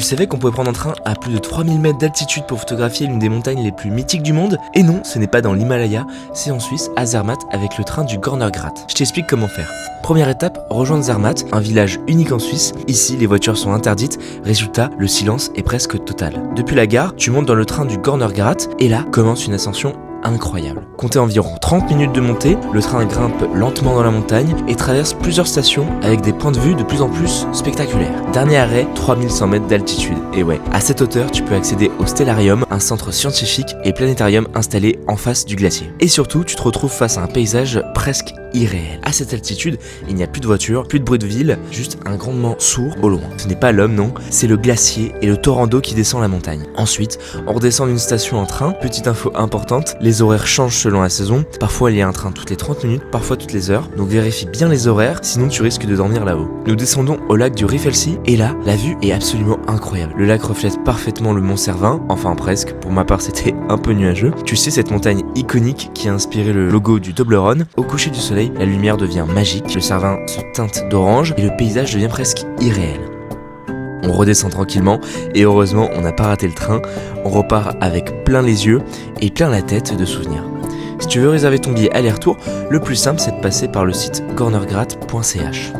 Tu savais qu'on pouvait prendre un train à plus de 3000 mètres d'altitude pour photographier l'une des montagnes les plus mythiques du monde? Et non, ce n'est pas dans l'Himalaya, c'est en Suisse, à Zermatt, avec le train du Gornergrat. Je t'explique comment faire. Première étape, rejoindre Zermatt, un village unique en Suisse. Ici, les voitures sont interdites, résultat, le silence est presque total. Depuis la gare, tu montes dans le train du Gornergrat, et là commence une ascension incroyable. Comptez environ 30 minutes de montée, le train grimpe lentement dans la montagne et traverse plusieurs stations avec des points de vue de plus en plus spectaculaires. Dernier arrêt, 3100 mètres d'altitude. Et ouais, à cette hauteur, tu peux accéder au Stellarium, un centre scientifique et planétarium installé en face du glacier. Et surtout, tu te retrouves face à un paysage presque irréel. À cette altitude, il n'y a plus de voitures, plus de bruit de ville, juste un grondement sourd au loin. Ce n'est pas l'homme, non, c'est le glacier et le torrent d'eau qui descend la montagne. Ensuite, on redescend d'une station en train. Petite info importante, les horaires changent selon la saison. Parfois, il y a un train toutes les 30 minutes, parfois toutes les heures. Donc vérifie bien les horaires, sinon tu risques de dormir là-haut. Nous descendons au lac du Riffelsee et là, la vue est absolument incroyable. Le lac reflète parfaitement le mont Cervin, enfin presque. Pour ma part, c'était un peu nuageux. Tu sais, cette montagne iconique qui a inspiré le logo du Toblerone. Au coucher du soleil, la lumière devient magique, le Cervin se teinte d'orange et le paysage devient presque irréel. On redescend tranquillement et heureusement on n'a pas raté le train, on repart avec plein les yeux et plein la tête de souvenirs. Si tu veux réserver ton billet aller-retour, le plus simple c'est de passer par le site gornergrat.ch.